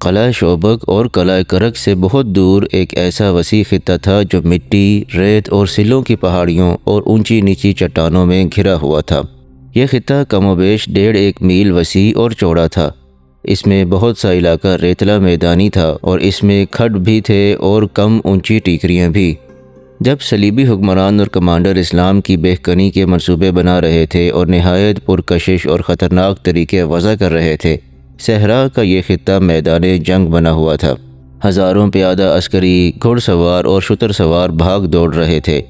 قلعہ شوبک اور قلعہ کرک سے بہت دور ایک ایسا وسیع خطہ تھا جو مٹی، ریت اور سلوں کی پہاڑیوں اور اونچی نیچی چٹانوں میں گھرا ہوا تھا۔ یہ خطہ کم و بیش 1.5 میل وسیع اور چوڑا تھا۔ اس میں بہت سا علاقہ ریتلا میدانی تھا اور اس میں کھڈ بھی تھے اور کم اونچی ٹیکریاں بھی۔ جب صلیبی حکمران اور کمانڈر اسلام کی بہکنی کے منصوبے بنا رہے تھے اور نہایت پرکشش اور خطرناک طریقے وضع کر رہے تھے، صحرا کا یہ خطہ میدان جنگ بنا ہوا تھا۔ ہزاروں پیادہ عسکری، گھڑ سوار اور شتر سوار بھاگ دوڑ رہے تھے۔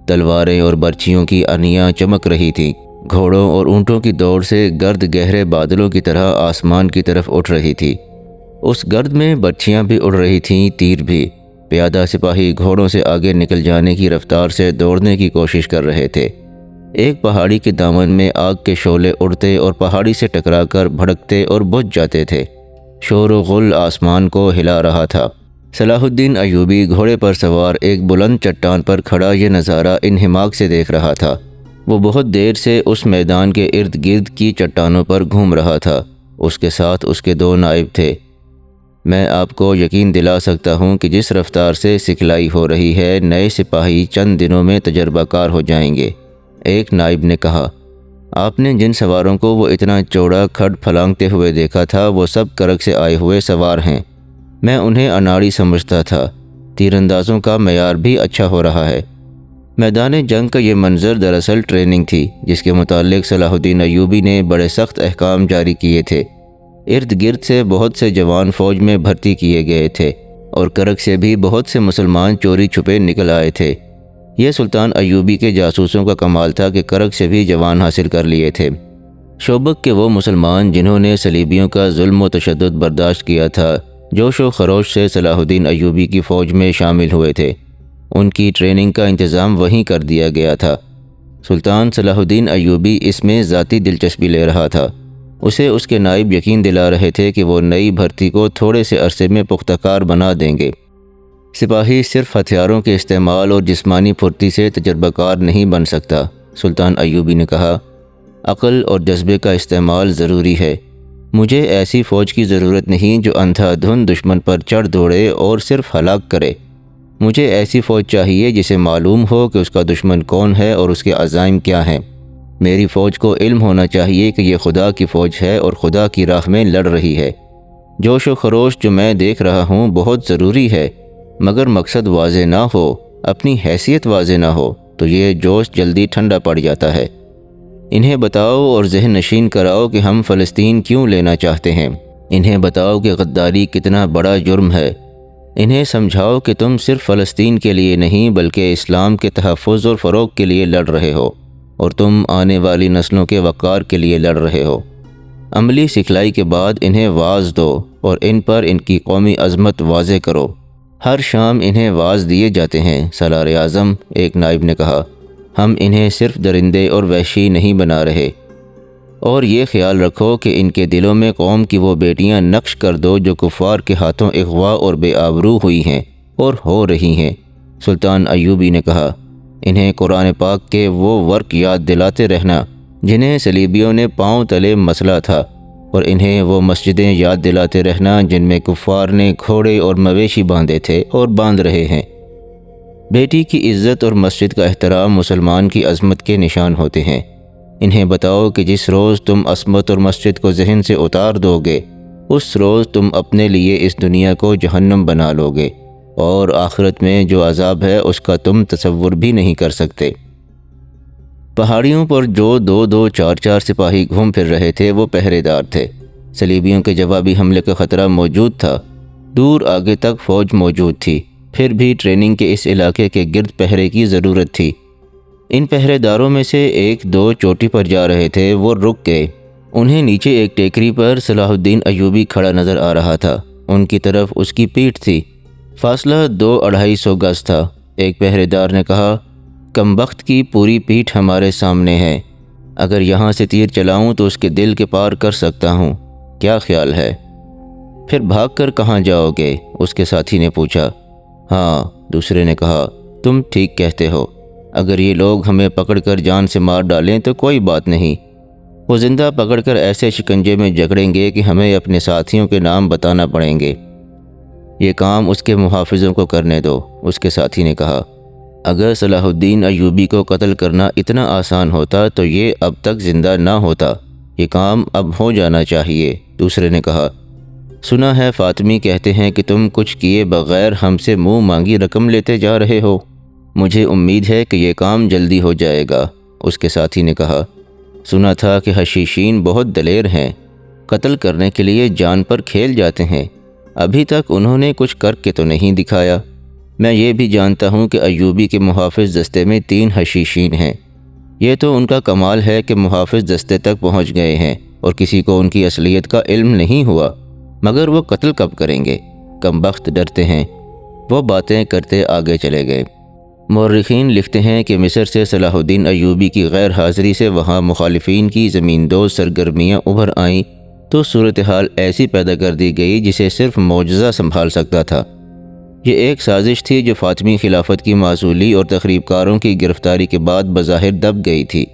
تلواریں اور برچھیوں کی انیاں چمک رہی تھیں۔ گھوڑوں اور اونٹوں کی دوڑ سے گرد گہرے بادلوں کی طرح آسمان کی طرف اٹھ رہی تھی۔ اس گرد میں برچھیاں بھی اڑ رہی تھیں، تیر بھی۔ پیادہ سپاہی گھوڑوں سے آگے نکل جانے کی رفتار سے دوڑنے کی کوشش کر رہے تھے۔ ایک پہاڑی کے دامن میں آگ کے شعلے اڑتے اور پہاڑی سے ٹکرا کر بھڑکتے اور بجھ جاتے تھے۔ شور و غل آسمان کو ہلا رہا تھا۔ صلاح الدین ایوبی گھوڑے پر سوار ایک بلند چٹان پر کھڑا یہ نظارہ انہماک سے دیکھ رہا تھا۔ وہ بہت دیر سے اس میدان کے ارد گرد کی چٹانوں پر گھوم رہا تھا۔ اس کے ساتھ اس کے 2 نائب تھے۔ میں آپ کو یقین دلا سکتا ہوں کہ جس رفتار سے سکھلائی ہو رہی ہے، نئے سپاہی چند دنوں میں تجربہ کار ہو جائیں گے۔ ایک نائب نے کہا، آپ نے جن سواروں کو وہ اتنا چوڑا کھڈ پھلانگتے ہوئے دیکھا تھا، وہ سب کرک سے آئے ہوئے سوار ہیں۔ میں انہیں اناڑی سمجھتا تھا۔ تیر اندازوں کا معیار بھی اچھا ہو رہا ہے۔ میدان جنگ کا یہ منظر دراصل ٹریننگ تھی، جس کے متعلق صلاح الدین ایوبی نے بڑے سخت احکام جاری کیے تھے۔ ارد گرد سے بہت سے جوان فوج میں بھرتی کیے گئے تھے اور کرک سے بھی بہت سے مسلمان چوری چھپے نکل آئے تھے۔ یہ سلطان ایوبی کے جاسوسوں کا کمال تھا کہ کرک سے بھی جوان حاصل کر لیے تھے۔ شوبک کے وہ مسلمان جنہوں نے صلیبیوں کا ظلم و تشدد برداشت کیا تھا، جوش و خروش سے صلاح الدین ایوبی کی فوج میں شامل ہوئے تھے، ان کی ٹریننگ کا انتظام وہیں کر دیا گیا تھا۔ سلطان صلاح الدین ایوبی اس میں ذاتی دلچسپی لے رہا تھا۔ اسے اس کے نائب یقین دلا رہے تھے کہ وہ نئی بھرتی کو تھوڑے سے عرصے میں پختہ کار بنا دیں گے۔ سپاہی صرف ہتھیاروں کے استعمال اور جسمانی پھرتی سے تجربہ کار نہیں بن سکتا، سلطان ایوبی نے کہا۔ عقل اور جذبے کا استعمال ضروری ہے۔ مجھے ایسی فوج کی ضرورت نہیں جو اندھا دھند دشمن پر چڑھ دوڑے اور صرف ہلاک کرے۔ مجھے ایسی فوج چاہیے جسے معلوم ہو کہ اس کا دشمن کون ہے اور اس کے عزائم کیا ہیں۔ میری فوج کو علم ہونا چاہیے کہ یہ خدا کی فوج ہے اور خدا کی راہ میں لڑ رہی ہے۔ جوش و خروش جو میں دیکھ رہا ہوں بہت ضروری ہے، مگر مقصد واضح نہ ہو، اپنی حیثیت واضح نہ ہو تو یہ جوش جلدی ٹھنڈا پڑ جاتا ہے۔ انہیں بتاؤ اور ذہن نشین کراؤ کہ ہم فلسطین کیوں لینا چاہتے ہیں۔ انہیں بتاؤ کہ غداری کتنا بڑا جرم ہے۔ انہیں سمجھاؤ کہ تم صرف فلسطین کے لیے نہیں بلکہ اسلام کے تحفظ اور فروغ کے لیے لڑ رہے ہو، اور تم آنے والی نسلوں کے وقار کے لیے لڑ رہے ہو۔ عملی سکھلائی کے بعد انہیں واعظ دو اور ان پر ان کی قومی عظمت واضح کرو۔ ہر شام انہیں واعظ دیے جاتے ہیں، سالار اعظم، ایک نائب نے کہا۔ ہم انہیں صرف درندے اور وحشی نہیں بنا رہے، اور یہ خیال رکھو کہ ان کے دلوں میں قوم کی وہ بیٹیاں نقش کر دو جو کفار کے ہاتھوں اغوا اور بے آبرو ہوئی ہیں اور ہو رہی ہیں۔ سلطان ایوبی نے کہا، انہیں قرآن پاک کے وہ ورق یاد دلاتے رہنا جنہیں صلیبیوں نے پاؤں تلے مسلا تھا، اور انہیں وہ مسجدیں یاد دلاتے رہنا جن میں کفار نے گھوڑے اور مویشی باندھے تھے اور باندھ رہے ہیں۔ بیٹی کی عزت اور مسجد کا احترام مسلمان کی عظمت کے نشان ہوتے ہیں۔ انہیں بتاؤ کہ جس روز تم عصمت اور مسجد کو ذہن سے اتار دو گے، اس روز تم اپنے لیے اس دنیا کو جہنم بنا لو گے، اور آخرت میں جو عذاب ہے اس کا تم تصور بھی نہیں کر سکتے۔ پہاڑیوں پر جو 2-2 4-4 سپاہی گھوم پھر رہے تھے وہ پہرے دار تھے۔ صلیبیوں کے جوابی حملے کا خطرہ موجود تھا۔ دور آگے تک فوج موجود تھی، پھر بھی ٹریننگ کے اس علاقے کے گرد پہرے کی ضرورت تھی۔ ان پہرے داروں میں سے 1-2 چوٹی پر جا رہے تھے، وہ رک گئے۔ انہیں نیچے ایک ٹیکری پر صلاح الدین ایوبی کھڑا نظر آ رہا تھا۔ ان کی طرف اس کی پیٹھ تھی۔ فاصلہ 200-250 گز تھا۔ ایک پہرے دار نے کہا، کمبخت کی پوری پیٹھ ہمارے سامنے ہے۔ اگر یہاں سے تیر چلاؤں تو اس کے دل کے پار کر سکتا ہوں، کیا خیال ہے؟ پھر بھاگ کر کہاں جاؤ گے؟ اس کے ساتھی نے پوچھا۔ ہاں، دوسرے نے کہا، تم ٹھیک کہتے ہو۔ اگر یہ لوگ ہمیں پکڑ کر جان سے مار ڈالیں تو کوئی بات نہیں۔ وہ زندہ پکڑ کر ایسے شکنجے میں جکڑیں گے کہ ہمیں اپنے ساتھیوں کے نام بتانا پڑیں گے۔ یہ کام اس کے محافظوں کو کرنے دو۔ اس کے ساتھی نے کہا، اگر صلاح الدین ایوبی کو قتل کرنا اتنا آسان ہوتا تو یہ اب تک زندہ نہ ہوتا، یہ کام اب ہو جانا چاہیے۔ دوسرے نے کہا، سنا ہے فاطمی کہتے ہیں کہ تم کچھ کیے بغیر ہم سے منہ مانگی رقم لیتے جا رہے ہو، مجھے امید ہے کہ یہ کام جلدی ہو جائے گا۔ اس کے ساتھی نے کہا، سنا تھا کہ حشیشین بہت دلیر ہیں، قتل کرنے کے لیے جان پر کھیل جاتے ہیں، ابھی تک انہوں نے کچھ کر کے تو نہیں دکھایا۔ میں یہ بھی جانتا ہوں کہ ایوبی کے محافظ دستے میں 3 حشیشین ہیں، یہ تو ان کا کمال ہے کہ محافظ دستے تک پہنچ گئے ہیں اور کسی کو ان کی اصلیت کا علم نہیں ہوا، مگر وہ قتل کب کریں گے؟ کم بخت ڈرتے ہیں۔ وہ باتیں کرتے آگے چلے گئے۔ مورخین لکھتے ہیں کہ مصر سے صلاح الدین ایوبی کی غیر حاضری سے وہاں مخالفین کی زمین دوز سرگرمیاں ابھر آئیں تو صورتحال ایسی پیدا کر دی گئی جسے صرف معجزہ سنبھال سکتا تھا۔ یہ ایک سازش تھی جو فاطمی خلافت کی معزولی اور تخریب کاروں کی گرفتاری کے بعد بظاہر دب گئی تھی،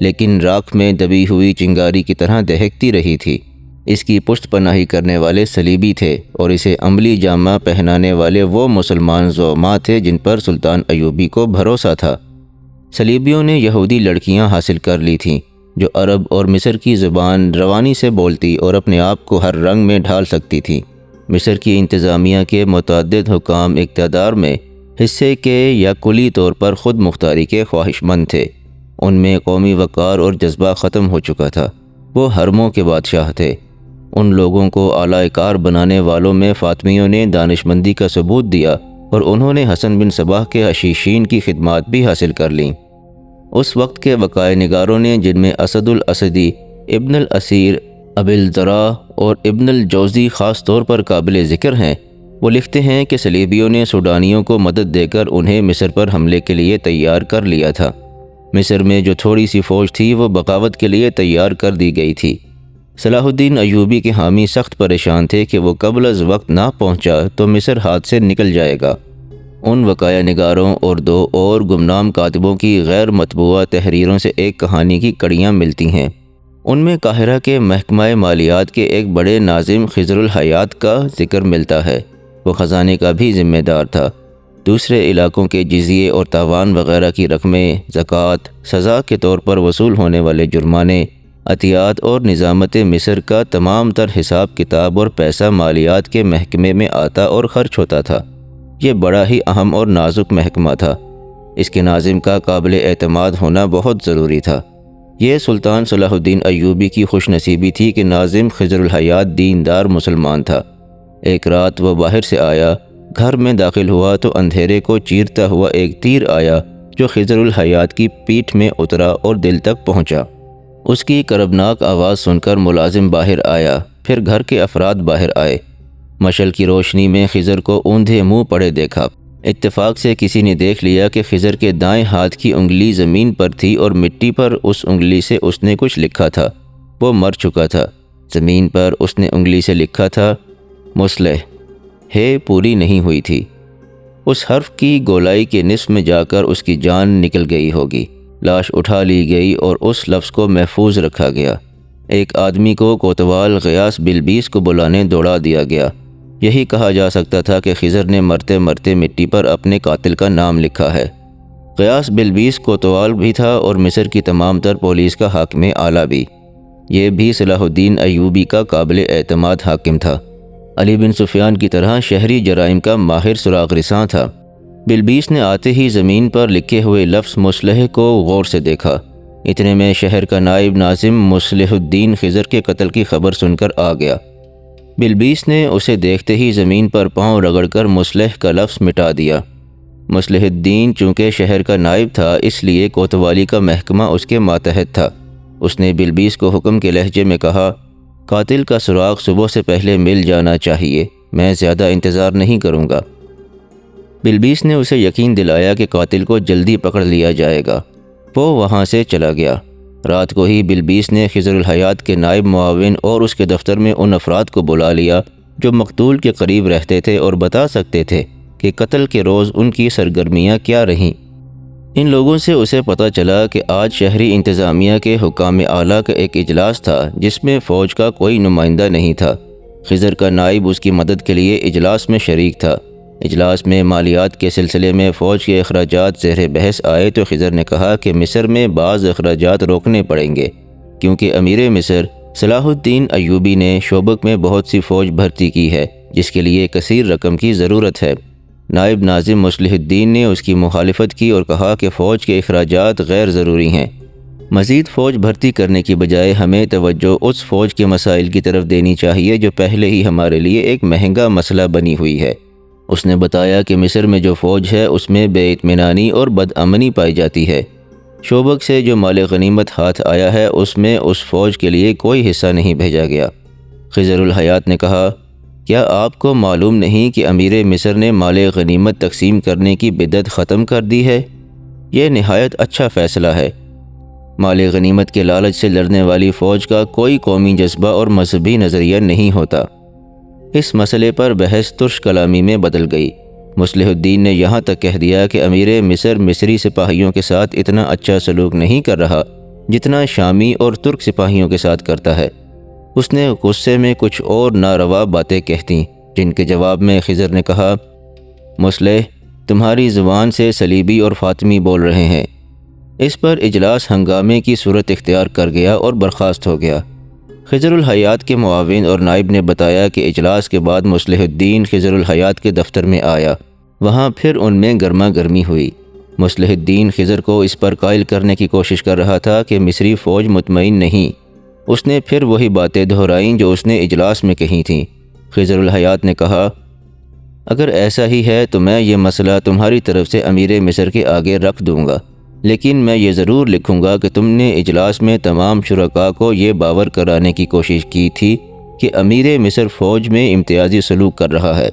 لیکن راکھ میں دبی ہوئی چنگاری کی طرح دہکتی رہی تھی۔ اس کی پشت پناہی کرنے والے صلیبی تھے اور اسے عملی جامہ پہنانے والے وہ مسلمان زعماء تھے جن پر سلطان ایوبی کو بھروسہ تھا۔ صلیبیوں نے یہودی لڑکیاں حاصل کر لی تھیں جو عرب اور مصر کی زبان روانی سے بولتی اور اپنے آپ کو ہر رنگ میں ڈھال سکتی تھیں۔ مصر کی انتظامیہ کے متعدد حکام اقتدار میں حصے کے یا کلی طور پر خود مختاری کے خواہش مند تھے۔ ان میں قومی وقار اور جذبہ ختم ہو چکا تھا، وہ حرموں کے بادشاہ تھے۔ ان لوگوں کو اعلی کار بنانے والوں میں فاطمیوں نے دانشمندی کا ثبوت دیا اور انہوں نے حسن بن صباح کے حشیشین کی خدمات بھی حاصل کر لیں۔ اس وقت کے وقائع نگاروں نے، جن میں اسد الاسدی، ابن الاسیر، ابی الذراء اور ابن الجوزی خاص طور پر قابل ذکر ہیں، وہ لکھتے ہیں کہ صلیبیوں نے سوڈانیوں کو مدد دے کر انہیں مصر پر حملے کے لیے تیار کر لیا تھا۔ مصر میں جو تھوڑی سی فوج تھی وہ بغاوت کے لیے تیار کر دی گئی تھی۔ صلاح الدین ایوبی کے حامی سخت پریشان تھے کہ وہ قبل از وقت نہ پہنچا تو مصر ہاتھ سے نکل جائے گا۔ ان وقائع نگاروں اور 2 اور گمنام کاتبوں کی غیر مطبوعہ تحریروں سے ایک کہانی کی کڑیاں ملتی ہیں۔ ان میں قاہرہ کے محکمہ مالیات کے ایک بڑے ناظم خضر الحیات کا ذکر ملتا ہے، وہ خزانے کا بھی ذمہ دار تھا۔ دوسرے علاقوں کے جزیے اور تاوان وغیرہ کی رقمیں، زکوٰۃ، سزا کے طور پر وصول ہونے والے جرمانے، عطیات اور نظامت مصر کا تمام تر حساب کتاب اور پیسہ مالیات کے محکمے میں آتا اور خرچ ہوتا تھا۔ یہ بڑا ہی اہم اور نازک محکمہ تھا، اس کے ناظم کا قابل اعتماد ہونا بہت ضروری تھا۔ یہ سلطان صلاح الدین ایوبی کی خوش نصیبی تھی کہ ناظم خضر الحیات دیندار مسلمان تھا۔ ایک رات وہ باہر سے آیا، گھر میں داخل ہوا تو اندھیرے کو چیرتا ہوا ایک تیر آیا جو خضر الحیات کی پیٹھ میں اترا اور دل تک پہنچا۔ اس کی کربناک آواز سن کر ملازم باہر آیا، پھر گھر کے افراد باہر آئے۔ مشعل کی روشنی میں خضر کو اوندھے منہ پڑے دیکھا۔ اتفاق سے کسی نے دیکھ لیا کہ خضر کے دائیں ہاتھ کی انگلی زمین پر تھی اور مٹی پر اس انگلی سے اس نے کچھ لکھا تھا۔ وہ مر چکا تھا۔ زمین پر اس نے انگلی سے لکھا تھا مصلح، ہے پوری نہیں ہوئی تھی۔ اس حرف کی گولائی کے نصف میں جا کر اس کی جان نکل گئی ہوگی۔ لاش اٹھا لی گئی اور اس لفظ کو محفوظ رکھا گیا۔ ایک آدمی کو کوتوال غیاث بلبیس کو بلانے دوڑا دیا گیا۔ یہی کہا جا سکتا تھا کہ خضر نے مرتے مرتے مٹی پر اپنے قاتل کا نام لکھا ہے۔ غیاث بلبیس کوتوال بھی تھا اور مصر کی تمام تر پولیس کا حاکم اعلیٰ بھی۔ یہ بھی صلاح الدین ایوبی کا قابل اعتماد حاکم تھا۔ علی بن سفیان کی طرح شہری جرائم کا ماہر سراغ رساں تھا۔ بلبیس نے آتے ہی زمین پر لکھے ہوئے لفظ مصلح کو غور سے دیکھا۔ اتنے میں شہر کا نائب ناظم مصلح الدین خضر کے قتل کی خبر سن کر آ گیا۔ بلبیس نے اسے دیکھتے ہی زمین پر پاؤں رگڑ کر مصلح کا لفظ مٹا دیا۔ مصلح الدین چونکہ شہر کا نائب تھا اس لیے کوتوالی کا محکمہ اس کے ماتحت تھا۔ اس نے بلبیس کو حکم کے لہجے میں کہا، قاتل کا سراغ صبح سے پہلے مل جانا چاہیے، میں زیادہ انتظار نہیں کروں گا۔ بلبیس نے اسے یقین دلایا کہ قاتل کو جلدی پکڑ لیا جائے گا۔ وہ وہاں سے چلا گیا۔ رات کو ہی بلبیس نے خضر الحیات کے نائب معاون اور اس کے دفتر میں ان افراد کو بلا لیا جو مقتول کے قریب رہتے تھے اور بتا سکتے تھے کہ قتل کے روز ان کی سرگرمیاں کیا رہیں۔ ان لوگوں سے اسے پتہ چلا کہ آج شہری انتظامیہ کے حکام اعلیٰ کا ایک اجلاس تھا جس میں فوج کا کوئی نمائندہ نہیں تھا۔ خضر کا نائب اس کی مدد کے لیے اجلاس میں شریک تھا۔ اجلاس میں مالیات کے سلسلے میں فوج کے اخراجات زیر بحث آئے تو خضر نے کہا کہ مصر میں بعض اخراجات روکنے پڑیں گے، کیونکہ امیر مصر صلاح الدین ایوبی نے شوبک میں بہت سی فوج بھرتی کی ہے، جس کے لیے کثیر رقم کی ضرورت ہے۔ نائب ناظم مصلح الدین نے اس کی مخالفت کی اور کہا کہ فوج کے اخراجات غیر ضروری ہیں۔ مزید فوج بھرتی کرنے کی بجائے ہمیں توجہ اس فوج کے مسائل کی طرف دینی چاہیے جو پہلے ہی ہمارے لیے ایک مہنگا مسئلہ بنی ہوئی ہے۔ اس نے بتایا کہ مصر میں جو فوج ہے اس میں بے اطمینانی اور بدامنی پائی جاتی ہے۔ شوبک سے جو مال غنیمت ہاتھ آیا ہے اس میں اس فوج کے لیے کوئی حصہ نہیں بھیجا گیا۔ خضر الحیات نے کہا، کیا آپ کو معلوم نہیں کہ امیر مصر نے مال غنیمت تقسیم کرنے کی بدعت ختم کر دی ہے؟ یہ نہایت اچھا فیصلہ ہے۔ مال غنیمت کے لالچ سے لڑنے والی فوج کا کوئی قومی جذبہ اور مذہبی نظریہ نہیں ہوتا۔ اس مسئلے پر بحث ترش کلامی میں بدل گئی۔ مصلح الدین نے یہاں تک کہہ دیا کہ امیر مصر مصری سپاہیوں کے ساتھ اتنا اچھا سلوک نہیں کر رہا جتنا شامی اور ترک سپاہیوں کے ساتھ کرتا ہے۔ اس نے غصے میں کچھ اور ناروا باتیں کہتیں، جن کے جواب میں خضر نے کہا، مصلح، تمہاری زبان سے صلیبی اور فاطمی بول رہے ہیں۔ اس پر اجلاس ہنگامے کی صورت اختیار کر گیا اور برخاست ہو گیا۔ خضر الحیات کے معاون اور نائب نے بتایا کہ اجلاس کے بعد مصلح الدین خضر الحیات کے دفتر میں آیا۔ وہاں پھر ان میں گرما گرمی ہوئی۔ مصلح الدین خضر کو اس پر قائل کرنے کی کوشش کر رہا تھا کہ مصری فوج مطمئن نہیں۔ اس نے پھر وہی باتیں دہرائیں جو اس نے اجلاس میں کہی تھیں۔ خضر الحیات نے کہا، اگر ایسا ہی ہے تو میں یہ مسئلہ تمہاری طرف سے امیر مصر کے آگے رکھ دوں گا، لیکن میں یہ ضرور لکھوں گا کہ تم نے اجلاس میں تمام شرکاء کو یہ باور کرانے کی کوشش کی تھی کہ امیر مصر فوج میں امتیازی سلوک کر رہا ہے،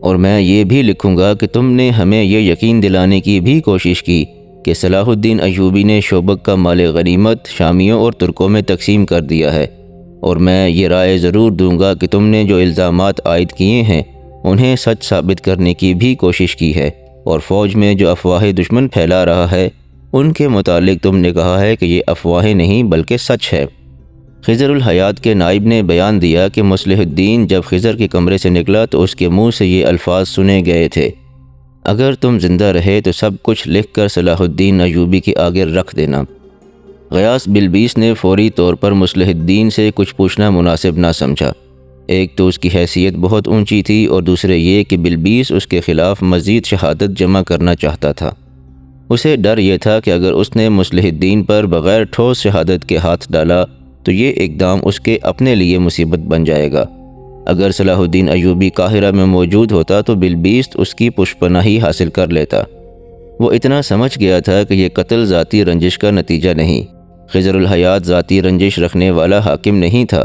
اور میں یہ بھی لکھوں گا کہ تم نے ہمیں یہ یقین دلانے کی بھی کوشش کی کہ صلاح الدین ایوبی نے شوبک کا مال غنیمت شامیوں اور ترکوں میں تقسیم کر دیا ہے، اور میں یہ رائے ضرور دوں گا کہ تم نے جو الزامات عائد کیے ہیں انہیں سچ ثابت کرنے کی بھی کوشش کی ہے، اور فوج میں جو افواہ دشمن پھیلا رہا ہے ان کے متعلق تم نے کہا ہے کہ یہ افواہیں نہیں بلکہ سچ ہے۔ خضر الحیات کے نائب نے بیان دیا کہ مصلح الدین جب خضر کے کمرے سے نکلا تو اس کے منہ سے یہ الفاظ سنے گئے تھے، اگر تم زندہ رہے تو سب کچھ لکھ کر صلاح الدین ایوبی کے آگے رکھ دینا۔ غیاث بلبیس نے فوری طور پر مصلح الدین سے کچھ پوچھنا مناسب نہ سمجھا۔ ایک تو اس کی حیثیت بہت اونچی تھی، اور دوسرے یہ کہ بلبیس اس کے خلاف مزید شہادت جمع کرنا چاہتا تھا۔ اسے ڈر یہ تھا کہ اگر اس نے مصلح الدین پر بغیر ٹھوس شہادت کے ہاتھ ڈالا تو یہ اقدام اس کے اپنے لیے مصیبت بن جائے گا۔ اگر صلاح الدین ایوبی قاہرہ میں موجود ہوتا تو بلبیس اس کی پشپناہی حاصل کر لیتا۔ وہ اتنا سمجھ گیا تھا کہ یہ قتل ذاتی رنجش کا نتیجہ نہیں۔ خضر الحیات ذاتی رنجش رکھنے والا حاکم نہیں تھا۔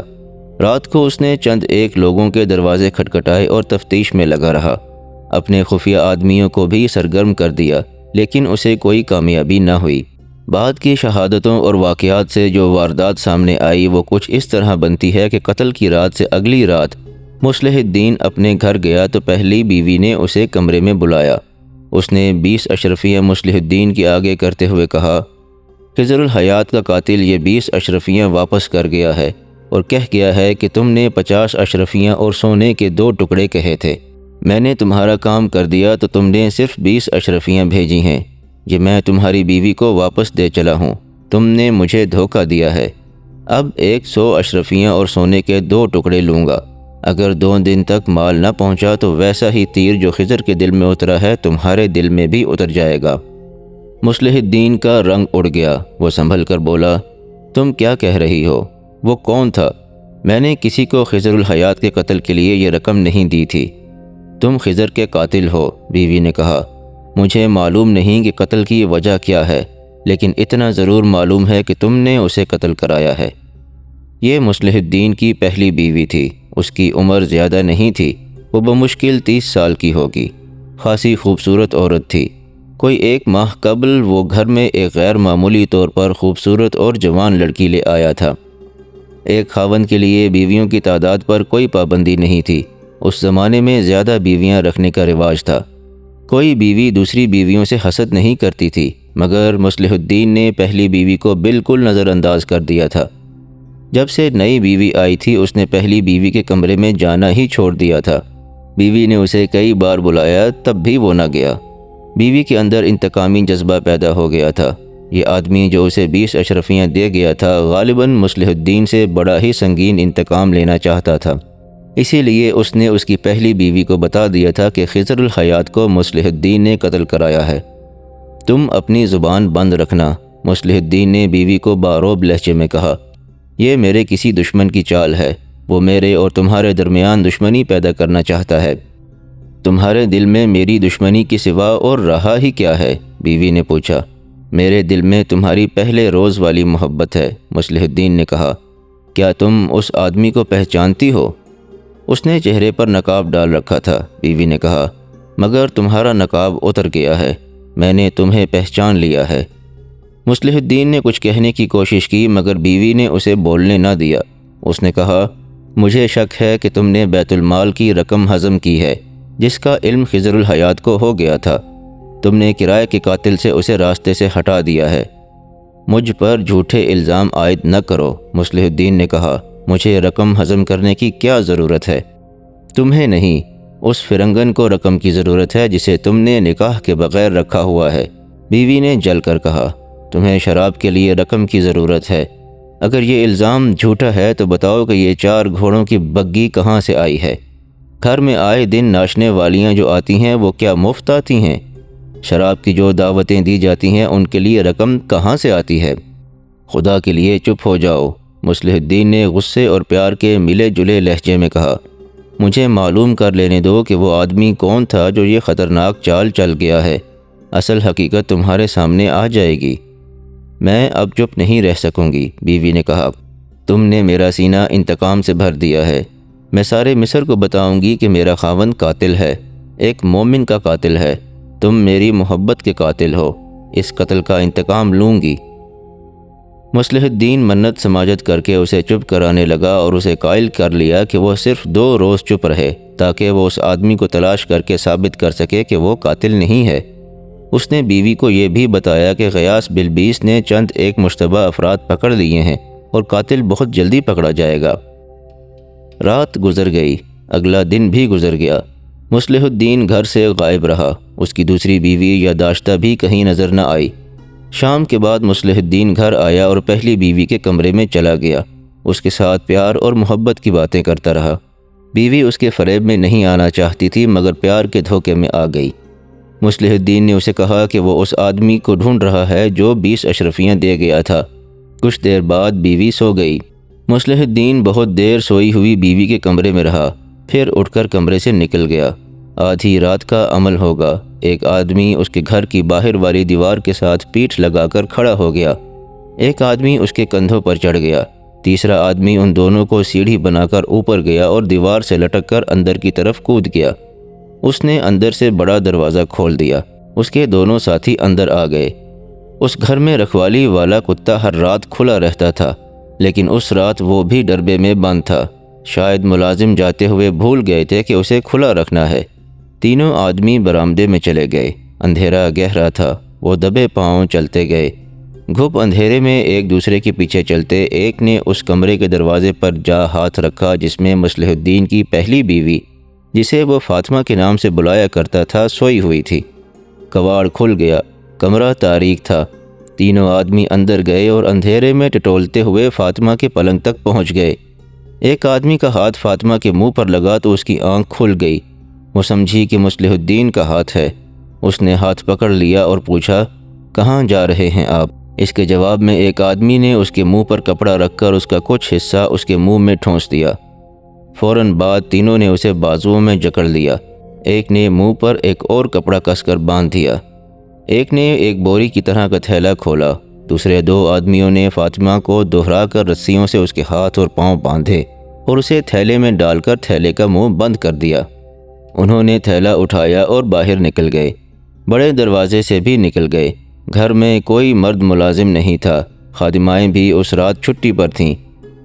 رات کو اس نے چند ایک لوگوں کے دروازے کھٹکھٹائے اور تفتیش میں لگا رہا۔ اپنے خفیہ آدمیوں کو بھی سرگرم کر دیا، لیکن اسے کوئی کامیابی نہ ہوئی۔ بعد کی شہادتوں اور واقعات سے جو واردات سامنے آئی وہ کچھ اس طرح بنتی ہے کہ قتل کی رات سے اگلی رات مصلح الدین اپنے گھر گیا تو پہلی بیوی نے اسے کمرے میں بلایا۔ اس نے 20 اشرفیاں مصلح الدین کے آگے کرتے ہوئے کہا، خضر الحیات کا قاتل یہ 20 اشرفیاں واپس کر گیا ہے اور کہہ گیا ہے کہ تم نے 50 اشرفیاں اور سونے کے 2 ٹکڑے کہے تھے۔ میں نے تمہارا کام کر دیا تو تم نے صرف 20 اشرفیاں بھیجی ہیں۔ یہ میں تمہاری بیوی کو واپس دے چلا ہوں۔ تم نے مجھے دھوکہ دیا ہے۔ اب 100 اشرفیاں اور سونے کے 2 ٹکڑے لوں گا۔ اگر 2 دن تک مال نہ پہنچا تو ویسا ہی تیر جو خضر کے دل میں اترا ہے تمہارے دل میں بھی اتر جائے گا۔ مصلح الدین کا رنگ اڑ گیا۔ وہ سنبھل کر بولا، تم کیا کہہ رہی ہو؟ وہ کون تھا؟ میں نے کسی کو خضر الحیات کے قتل کے لیے یہ رقم نہیں دی تھی۔ تم خضر کے قاتل ہو، بیوی نے کہا۔ مجھے معلوم نہیں کہ قتل کی وجہ کیا ہے، لیکن اتنا ضرور معلوم ہے کہ تم نے اسے قتل کرایا ہے۔ یہ مصلح الدین کی پہلی بیوی تھی۔ اس کی عمر زیادہ نہیں تھی، وہ بمشکل 30 سال کی ہوگی۔ خاصی خوبصورت عورت تھی۔ کوئی 1 ماہ قبل وہ گھر میں ایک غیر معمولی طور پر خوبصورت اور جوان لڑکی لے آیا تھا۔ ایک خاوند کے لیے بیویوں کی تعداد پر کوئی پابندی نہیں تھی۔ اس زمانے میں زیادہ بیویاں رکھنے کا رواج تھا۔ کوئی بیوی دوسری بیویوں سے حسد نہیں کرتی تھی، مگر مصلح الدین نے پہلی بیوی کو بالکل نظر انداز کر دیا تھا۔ جب سے نئی بیوی آئی تھی اس نے پہلی بیوی کے کمرے میں جانا ہی چھوڑ دیا تھا۔ بیوی نے اسے کئی بار بلایا تب بھی وہ نہ گیا۔ بیوی کے اندر انتقامی جذبہ پیدا ہو گیا تھا۔ یہ آدمی جو اسے 20 اشرفیاں دے گیا تھا غالباً مصلح الدین سے بڑا ہی سنگین انتقام لینا چاہتا تھا۔ اسی لیے اس نے اس کی پہلی بیوی کو بتا دیا تھا کہ خضر الحیات کو مصلح الدین نے قتل کرایا ہے۔ تم اپنی زبان بند رکھنا، مصلح الدین نے بیوی کو باروب لہجے میں کہا۔ یہ میرے کسی دشمن کی چال ہے، وہ میرے اور تمہارے درمیان دشمنی پیدا کرنا چاہتا ہے۔ تمہارے دل میں میری دشمنی کے سوا اور رہا ہی کیا ہے؟ بیوی نے پوچھا۔ میرے دل میں تمہاری پہلے روز والی محبت ہے، مصلح الدین نے کہا۔ کیا تم اس آدمی کو پہچانتی ہو؟ اس نے چہرے پر نقاب ڈال رکھا تھا، بیوی نے کہا، مگر تمہارا نقاب اتر گیا ہے، میں نے تمہیں پہچان لیا ہے۔ مصلح الدین نے کچھ کہنے کی کوشش کی مگر بیوی نے اسے بولنے نہ دیا۔ اس نے کہا، مجھے شک ہے کہ تم نے بیت المال کی رقم ہضم کی ہے جس کا علم خضر الحیات کو ہو گیا تھا۔ تم نے کرائے کے قاتل سے اسے راستے سے ہٹا دیا ہے۔ مجھ پر جھوٹے الزام عائد نہ کرو، مصلح الدین نے کہا، مجھے رقم ہضم کرنے کی کیا ضرورت ہے؟ تمہیں نہیں، اس فرنگن کو رقم کی ضرورت ہے جسے تم نے نکاح کے بغیر رکھا ہوا ہے، بیوی نے جل کر کہا۔ تمہیں شراب کے لیے رقم کی ضرورت ہے۔ اگر یہ الزام جھوٹا ہے تو بتاؤ کہ یہ 4 گھوڑوں کی بگی کہاں سے آئی ہے؟ گھر میں آئے دن ناچنے والیاں جو آتی ہیں وہ کیا مفت آتی ہیں؟ شراب کی جو دعوتیں دی جاتی ہیں ان کے لیے رقم کہاں سے آتی ہے؟ خدا کے لیے چپ ہو جاؤ، مصلح الدین نے غصے اور پیار کے ملے جلے لہجے میں کہا۔ مجھے معلوم کر لینے دو کہ وہ آدمی کون تھا جو یہ خطرناک چال چل گیا ہے۔ اصل حقیقت تمہارے سامنے آ جائے گی۔ میں اب چپ نہیں رہ سکوں گی، بیوی نے کہا۔ تم نے میرا سینہ انتقام سے بھر دیا ہے۔ میں سارے مصر کو بتاؤں گی کہ میرا خاوند قاتل ہے، ایک مومن کا قاتل ہے۔ تم میری محبت کے قاتل ہو، اس قتل کا انتقام لوں گی۔ مصلح الدین منت سماجت کر کے اسے چپ کرانے لگا اور اسے قائل کر لیا کہ وہ صرف 2 روز چپ رہے تاکہ وہ اس آدمی کو تلاش کر کے ثابت کر سکے کہ وہ قاتل نہیں ہے۔ اس نے بیوی کو یہ بھی بتایا کہ غیاث بلبیس نے چند ایک مشتبہ افراد پکڑ لیے ہیں اور قاتل بہت جلدی پکڑا جائے گا۔ رات گزر گئی، اگلا دن بھی گزر گیا۔ مصلح الدین گھر سے غائب رہا، اس کی دوسری بیوی یادداشتہ بھی کہیں نظر نہ آئی۔ شام کے بعد مصلح الدین گھر آیا اور پہلی بیوی کے کمرے میں چلا گیا، اس کے ساتھ پیار اور محبت کی باتیں کرتا رہا۔ بیوی اس کے فریب میں نہیں آنا چاہتی تھی مگر پیار کے دھوکے میں آ گئی۔ مصلح الدین نے اسے کہا کہ وہ اس آدمی کو ڈھونڈ رہا ہے جو 20 اشرفیاں دے گیا تھا۔ کچھ دیر بعد بیوی سو گئی۔ مصلح الدین بہت دیر سوئی ہوئی بیوی کے کمرے میں رہا، پھر اٹھ کر کمرے سے نکل گیا۔ آدھی رات کا عمل ہوگا، ایک آدمی اس کے گھر کی باہر والی دیوار کے ساتھ پیٹھ لگا کر کھڑا ہو گیا۔ ایک آدمی اس کے کندھوں پر چڑھ گیا، تیسرا آدمی ان دونوں کو سیڑھی بنا کر اوپر گیا اور دیوار سے لٹک کر اندر کی طرف کود گیا۔ اس نے اندر سے بڑا دروازہ کھول دیا، اس کے دونوں ساتھی اندر آ گئے۔ اس گھر میں رکھوالی والا کتا ہر رات کھلا رہتا تھا، لیکن اس رات وہ بھی ڈربے میں بند تھا۔ شاید ملازم جاتے ہوئے بھول گئے تھے کہ اسے کھلا رکھنا ہے۔ تینوں آدمی برآمدے میں چلے گئے۔ اندھیرا گہرا تھا، وہ دبے پاؤں چلتے گئے۔ گھپ اندھیرے میں ایک دوسرے کے پیچھے چلتے ایک نے اس کمرے کے دروازے پر جا ہاتھ رکھا جس میں مصلح الدین کی پہلی بیوی، جسے وہ فاطمہ کے نام سے بلایا کرتا تھا، سوئی ہوئی تھی۔ کواڑ کھل گیا، کمرہ تاریک تھا۔ تینوں آدمی اندر گئے اور اندھیرے میں ٹٹولتے ہوئے فاطمہ کے پلنگ تک پہنچ گئے۔ ایک آدمی کا ہاتھ فاطمہ کے منہ پر لگا تو اس کی آنکھ کھل گئی۔ وہ سمجھی کہ مصلح الدین کا ہاتھ ہے۔ اس نے ہاتھ پکڑ لیا اور پوچھا، کہاں جا رہے ہیں آپ؟ اس کے جواب میں ایک آدمی نے اس کے منہ پر کپڑا رکھ کر اس کا کچھ حصہ اس کے منہ میں ٹھونس دیا۔ فوراً بعد تینوں نے اسے بازوؤں میں جکڑ لیا۔ ایک نے منہ پر ایک اور کپڑا کس کر باندھ دیا۔ ایک نے ایک بوری کی طرح کا تھیلا کھولا۔ دوسرے 2 آدمیوں نے فاطمہ کو دہرا کر رسیوں سے اس کے ہاتھ اور پاؤں باندھے اور اسے تھیلے میں ڈال کر تھیلے کا منہ بند کر دیا۔ انہوں نے تھیلا اٹھایا اور باہر نکل گئے، بڑے دروازے سے بھی نکل گئے۔ گھر میں کوئی مرد ملازم نہیں تھا، خادمائیں بھی اس رات چھٹی پر تھیں۔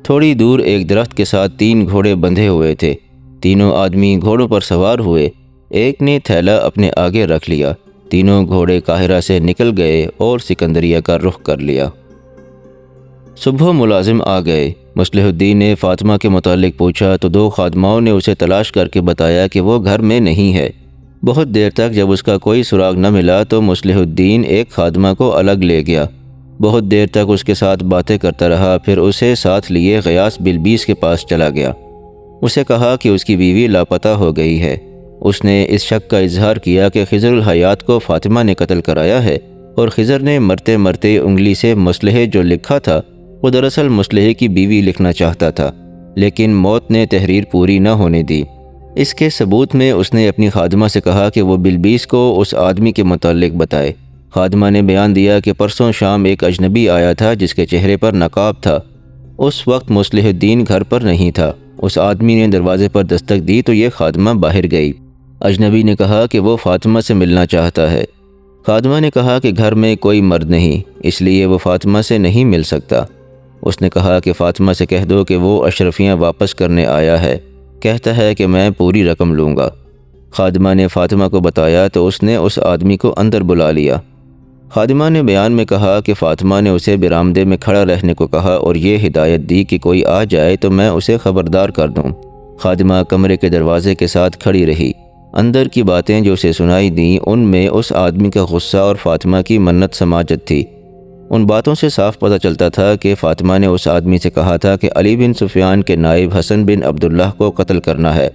تھوڑی دور ایک درخت کے ساتھ 3 گھوڑے بندھے ہوئے تھے۔ تینوں آدمی گھوڑوں پر سوار ہوئے۔ ایک نے تھیلا اپنے آگے رکھ لیا۔ تینوں گھوڑے قاہرہ سے نکل گئے اور سکندریہ کا رخ کر لیا۔ صبح ملازم آ گئے۔ مصلح الدین نے فاطمہ کے متعلق پوچھا تو 2 خادماؤں نے اسے تلاش کر کے بتایا کہ وہ گھر میں نہیں ہے۔ بہت دیر تک جب اس کا کوئی سراغ نہ ملا تو مصلح الدین ایک خادمہ کو الگ لے گیا۔ بہت دیر تک اس کے ساتھ باتیں کرتا رہا، پھر اسے ساتھ لیے غیاث بلبیس کے پاس چلا گیا۔ اسے کہا کہ اس کی بیوی لاپتہ ہو گئی ہے۔ اس نے اس شک کا اظہار کیا کہ خضر الحیات کو فاطمہ نے قتل کرایا ہے، اور خضر نے مرتے مرتے انگلی سے مصلح جو لکھا تھا وہ دراصل مصلح کی بیوی لکھنا چاہتا تھا، لیکن موت نے تحریر پوری نہ ہونے دی۔ اس کے ثبوت میں اس نے اپنی خادمہ سے کہا کہ وہ بلبیس کو اس آدمی کے متعلق بتائے۔ خادمہ نے بیان دیا کہ پرسوں شام ایک اجنبی آیا تھا جس کے چہرے پر نقاب تھا۔ اس وقت مصلح الدین گھر پر نہیں تھا۔ اس آدمی نے دروازے پر دستک دی تو یہ خادمہ باہر گئی۔ اجنبی نے کہا کہ وہ فاطمہ سے ملنا چاہتا ہے۔ خادمہ نے کہا کہ گھر میں کوئی مرد نہیں، اس لیے وہ فاطمہ سے نہیں مل سکتا۔ اس نے کہا کہ فاطمہ سے کہہ دو کہ وہ اشرفیاں واپس کرنے آیا ہے، کہتا ہے کہ میں پوری رقم لوں گا۔ خادمہ نے فاطمہ کو بتایا تو اس نے اس آدمی کو اندر بلا لیا۔ خادمہ نے بیان میں کہا کہ فاطمہ نے اسے برآمدے میں کھڑا رہنے کو کہا اور یہ ہدایت دی کہ کوئی آ جائے تو میں اسے خبردار کر دوں۔ خادمہ کمرے کے دروازے کے ساتھ کھڑی رہی۔ اندر کی باتیں جو اسے سنائی دیں ان میں اس آدمی کا غصہ اور فاطمہ کی منت سماجت تھی۔ ان باتوں سے صاف پتہ چلتا تھا کہ فاطمہ نے اس آدمی سے کہا تھا کہ علی بن سفیان کے نائب حسن بن عبداللہ کو قتل کرنا ہے،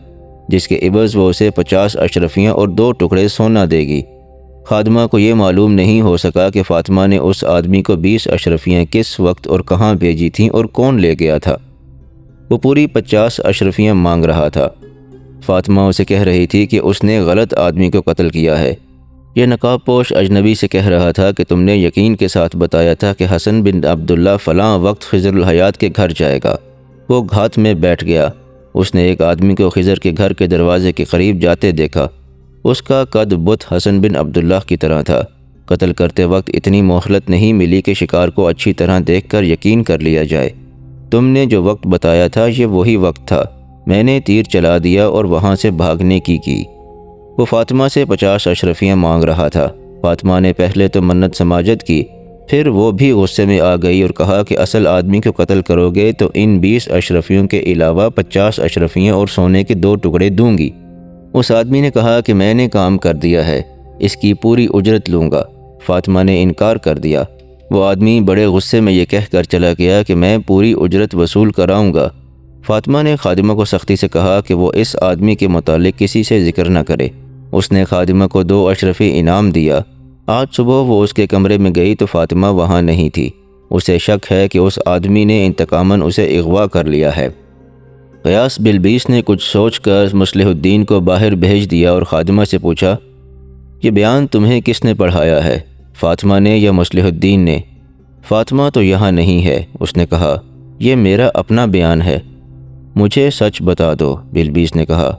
جس کے عوض وہ اسے 50 اشرفیاں اور 2 ٹکڑے سونا دے گی۔ خادمہ کو یہ معلوم نہیں ہو سکا کہ فاطمہ نے اس آدمی کو 20 اشرفیاں کس وقت اور کہاں بھیجی تھیں اور کون لے گیا تھا۔ وہ پوری 50 اشرفیاں مانگ رہا تھا۔ فاطمہ اسے کہہ رہی تھی کہ اس نے غلط آدمی کو قتل کیا ہے۔ یہ نقاب پوش اجنبی سے کہہ رہا تھا کہ تم نے یقین کے ساتھ بتایا تھا کہ حسن بن عبداللہ فلاں وقت خضر الحیات کے گھر جائے گا۔ وہ گھات میں بیٹھ گیا۔ اس نے ایک آدمی کو خضر کے گھر کے دروازے کے قریب جاتے دیکھا۔ اس کا قد بت حسن بن عبداللہ کی طرح تھا۔ قتل کرتے وقت اتنی مہلت نہیں ملی کہ شکار کو اچھی طرح دیکھ کر یقین کر لیا جائے۔ تم نے جو وقت بتایا تھا یہ وہی وقت تھا۔ میں نے تیر چلا دیا اور وہاں سے بھاگنے کی۔ وہ فاطمہ سے 50 اشرفیاں مانگ رہا تھا۔ فاطمہ نے پہلے تو منت سماجت کی، پھر وہ بھی غصے میں آ گئی اور کہا کہ اصل آدمی کو قتل کرو گے تو ان 20 اشرفیوں کے علاوہ 50 اشرفیاں اور سونے کے 2 ٹکڑے دوں گی۔ اس آدمی نے کہا کہ میں نے کام کر دیا ہے، اس کی پوری اجرت لوں گا۔ فاطمہ نے انکار کر دیا۔ وہ آدمی بڑے غصے میں یہ کہہ کر چلا گیا کہ میں پوری اجرت وصول کراؤں گا۔ فاطمہ نے خادمہ کو سختی سے کہا کہ وہ اس آدمی کے متعلق کسی سے ذکر نہ کرے۔ اس نے خادمہ کو 2 اشرفی انعام دیا۔ آج صبح وہ اس کے کمرے میں گئی تو فاطمہ وہاں نہیں تھی۔ اسے شک ہے کہ اس آدمی نے انتقاماً اسے اغوا کر لیا ہے۔ غیاث بلبیس نے کچھ سوچ کر مصلح الدین کو باہر بھیج دیا اور خادمہ سے پوچھا، یہ بیان تمہیں کس نے پڑھایا ہے، فاطمہ نے یا مصلح الدین نے؟ فاطمہ تو یہاں نہیں ہے، اس نے کہا، یہ میرا اپنا بیان ہے۔ مجھے سچ بتا دو، بلبیس نے کہا۔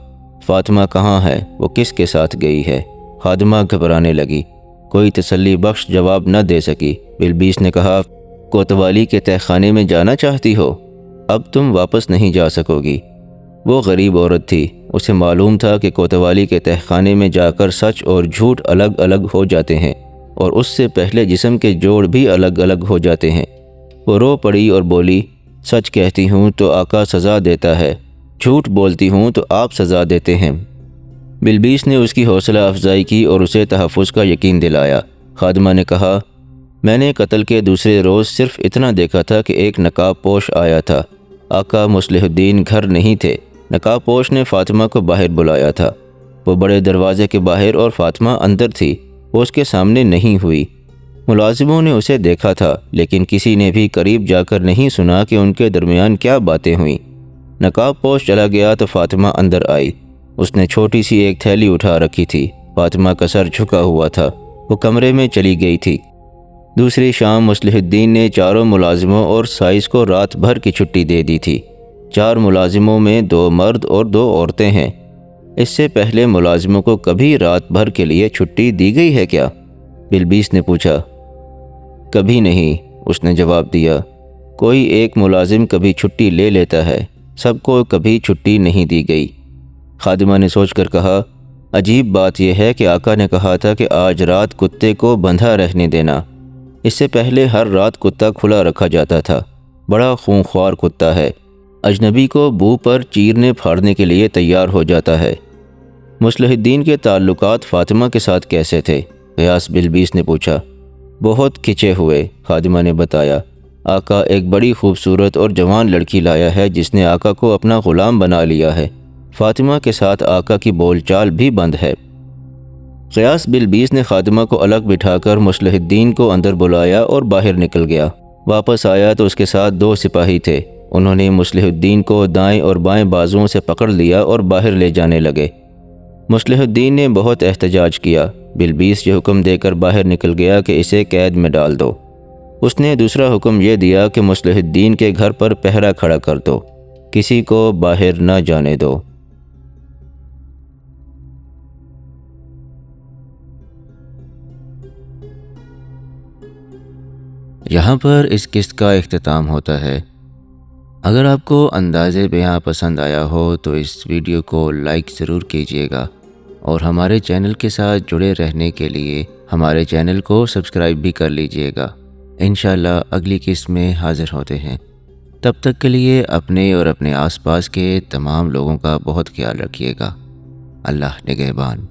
فاطمہ کہاں ہے؟ وہ کس کے ساتھ گئی ہے؟ خادمہ گھبرانے لگی، کوئی تسلی بخش جواب نہ دے سکی۔ بلبیس نے کہا، کوتوالی کے تہ خانے میں جانا چاہتی ہو؟ اب تم واپس نہیں جا سکو گی۔ وہ غریب عورت تھی، اسے معلوم تھا کہ کوتوالی کے تہ خانے میں جا کر سچ اور جھوٹ الگ الگ ہو جاتے ہیں، اور اس سے پہلے جسم کے جوڑ بھی الگ الگ ہو جاتے ہیں۔ وہ رو پڑی اور بولی، سچ کہتی ہوں تو آقا سزا دیتا ہے، جھوٹ بولتی ہوں تو آپ سزا دیتے ہیں۔ بلبیس نے اس کی حوصلہ افزائی کی اور اسے تحفظ کا یقین دلایا۔ خادمہ نے کہا، میں نے قتل کے دوسرے روز صرف اتنا دیکھا تھا کہ ایک نقاب پوش آیا تھا۔ آقا مصلح الدین گھر نہیں تھے۔ نقاب پوش نے فاطمہ کو باہر بلایا تھا۔ وہ بڑے دروازے کے باہر اور فاطمہ اندر تھی۔ وہ اس کے سامنے نہیں ہوئی۔ ملازموں نے اسے دیکھا تھا، لیکن کسی نے بھی قریب جا کر نہیں سنا کہ ان کے درمیان کیا باتیں ہوئیں۔ نقاب پوش چلا گیا تو فاطمہ اندر آئی۔ اس نے چھوٹی سی ایک تھیلی اٹھا رکھی تھی۔ فاطمہ کا سر جھکا ہوا تھا۔ وہ کمرے میں چلی گئی تھی۔ دوسری شام مصلح الدین نے 4 ملازموں اور سائز کو رات بھر کی چھٹی دے دی تھی۔ 4 ملازموں میں 2 مرد اور 2 عورتیں ہیں۔ اس سے پہلے ملازموں کو کبھی رات بھر کے لیے چھٹی دی گئی ہے کیا؟ بلبیس نے پوچھا۔ کبھی نہیں، اس نے جواب دیا۔ کوئی ایک ملازم کبھی چھٹی لے لیتا ہے، سب کو کبھی چھٹی نہیں دی گئی۔ خادمہ نے سوچ کر کہا، عجیب بات یہ ہے کہ آقا نے کہا تھا کہ آج رات کتے کو بندھا رہنے دینا۔ اس سے پہلے ہر رات کتا کھلا رکھا جاتا تھا۔ بڑا خونخوار کتا ہے، اجنبی کو بو پر چیرنے پھاڑنے کے لیے تیار ہو جاتا ہے۔ مصلح الدین کے تعلقات فاطمہ کے ساتھ کیسے تھے؟ غیاث بلبیس نے پوچھا۔ بہت کھچے ہوئے، خادمہ نے بتایا۔ آقا ایک بڑی خوبصورت اور جوان لڑکی لایا ہے جس نے آقا کو اپنا غلام بنا لیا ہے۔ فاطمہ کے ساتھ آقا کی بول چال بھی بند ہے۔ غیاث بلبیس نے خادمہ کو الگ بٹھا کر مصلح الدین کو اندر بلایا اور باہر نکل گیا۔ واپس آیا تو اس کے ساتھ 2 سپاہی تھے۔ انہوں نے مصلح الدین کو دائیں اور بائیں بازوؤں سے پکڑ لیا اور باہر لے جانے لگے۔ مصلح الدین نے بہت احتجاج کیا۔ بلبیس یہ حکم دے کر باہر نکل گیا کہ اسے قید میں ڈال دو۔ اس نے دوسرا حکم یہ دیا کہ مصلح الدین کے گھر پر پہرا کھڑا کر دو، کسی کو باہر نہ جانے دو۔ یہاں پر اس قسط کا اختتام ہوتا ہے۔ اگر آپ کو انداز بیان پسند آیا ہو تو اس ویڈیو کو لائک ضرور کیجیے گا، اور ہمارے چینل کے ساتھ جڑے رہنے کے لیے ہمارے چینل کو سبسکرائب بھی کر لیجیے گا۔ انشاءاللہ اگلی قسط میں حاضر ہوتے ہیں۔ تب تک کے لیے اپنے اور اپنے آس پاس کے تمام لوگوں کا بہت خیال رکھیے گا۔ اللہ نگہبان۔